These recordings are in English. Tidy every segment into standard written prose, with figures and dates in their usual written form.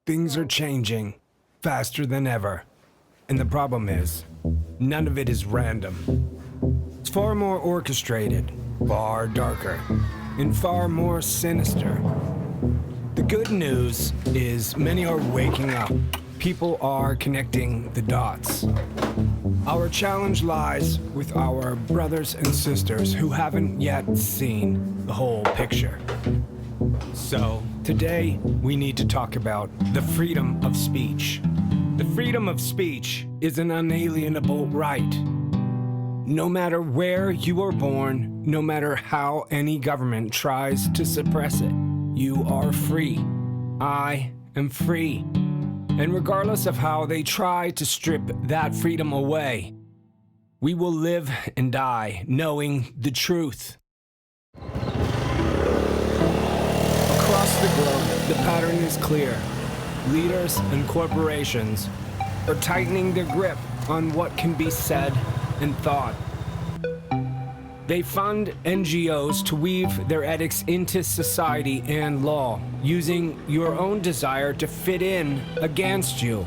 Things are changing faster than ever. And the problem is, none of it is random. It's far more orchestrated, far darker, and far more sinister. The good news is many are waking up. People are connecting the dots. Our challenge lies with our brothers and sisters who haven't yet seen the whole picture. So, today we need to talk about the freedom of speech. The freedom of speech is an unalienable right. No matter where you are born, no matter how any government tries to suppress it, you are free. I am free. And regardless of how they try to strip that freedom away, we will live and die knowing the truth. Across the globe, the pattern is clear. Leaders and corporations are tightening their grip on what can be said and thought. They fund NGOs to weave their ethics into society and law, using your own desire to fit in against you.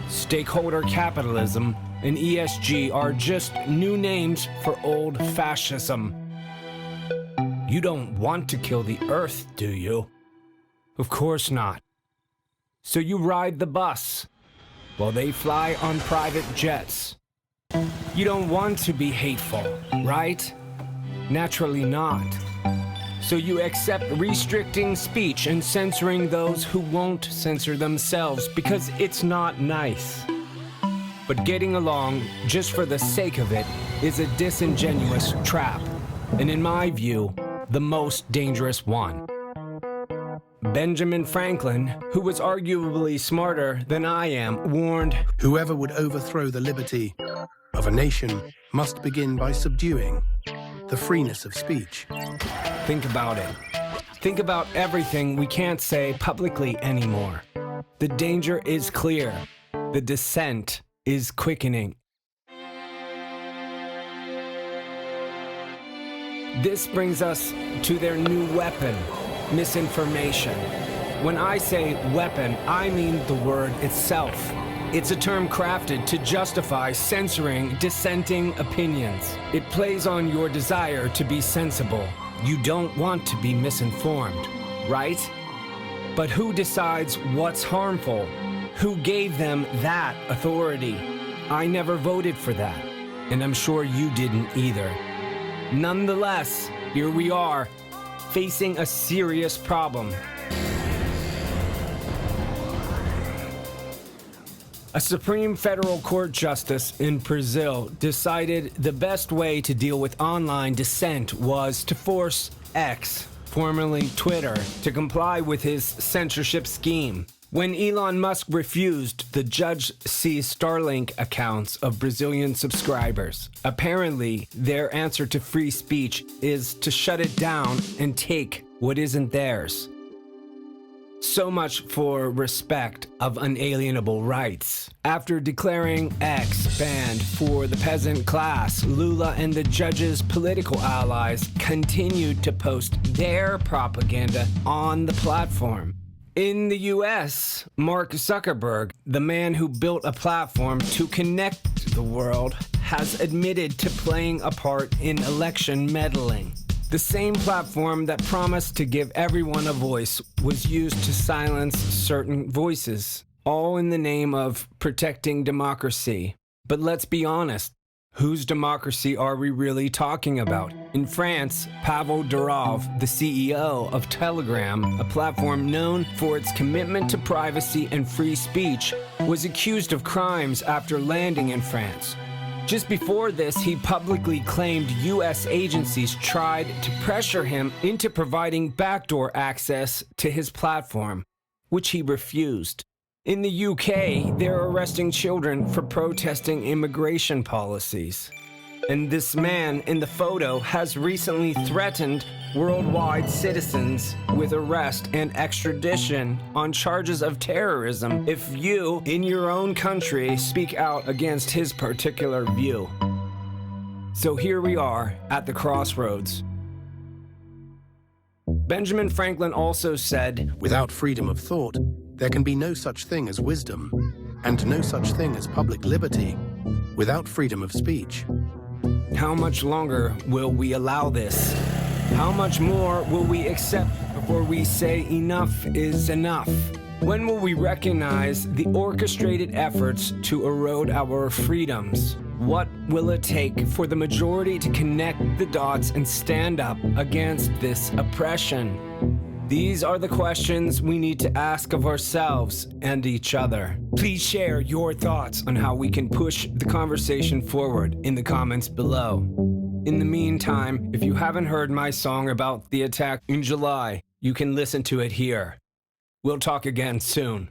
Stakeholder capitalism and ESG are just new names for old fascism. You don't want to kill the earth, do you? Of course not. So you ride the bus while they fly on private jets. You don't want to be hateful, right? Naturally not. So you accept restricting speech and censoring those who won't censor themselves because it's not nice. But getting along just for the sake of it is a disingenuous trap, and in my view, the most dangerous one. Benjamin Franklin, who was arguably smarter than I am, warned, "Whoever would overthrow the liberty of a nation must begin by subduing the freeness of speech." Think about it. Think about everything we can't say publicly anymore. The danger is clear. The dissent is quickening. This brings us to their new weapon, misinformation. When I say weapon, I mean the word itself. It's a term crafted to justify censoring dissenting opinions. It plays on your desire to be sensible. You don't want to be misinformed, right? But who decides what's harmful? Who gave them that authority? I never voted for that, and I'm sure you didn't either. Nonetheless, here we are, facing a serious problem. A Supreme Federal Court justice in Brazil decided the best way to deal with online dissent was to force X, formerly Twitter, to comply with his censorship scheme. When Elon Musk refused, the judge seized Starlink accounts of Brazilian subscribers. Apparently, their answer to free speech is to shut it down and take what isn't theirs. So much for respect of unalienable rights. After declaring X banned for the peasant class, Lula and the judge's political allies continued to post their propaganda on the platform. In the US, Mark Zuckerberg, the man who built a platform to connect the world, has admitted to playing a part in election meddling. The same platform that promised to give everyone a voice was used to silence certain voices, all in the name of protecting democracy. But let's be honest, whose democracy are we really talking about? In France, Pavel Durov, the CEO of Telegram, a platform known for its commitment to privacy and free speech, was accused of crimes after landing in France. Just before this, he publicly claimed U.S. agencies tried to pressure him into providing backdoor access to his platform, which he refused. In the UK, they're arresting children for protesting immigration policies. And this man in the photo has recently threatened worldwide citizens with arrest and extradition on charges of terrorism if you, in your own country, speak out against his particular view. So here we are at the crossroads. Benjamin Franklin also said, "Without freedom of thought, There can be no such thing as wisdom, and no such thing as public liberty, without freedom of speech. How much longer will we allow this? How much more will we accept before we say enough is enough? When will we recognize the orchestrated efforts to erode our freedoms? What will it take for the majority to connect the dots and stand up against this oppression? These are the questions we need to ask of ourselves and each other. Please share your thoughts on how we can push the conversation forward in the comments below. In the meantime, if you haven't heard my song about the attack in July, you can listen to it here. We'll talk again soon.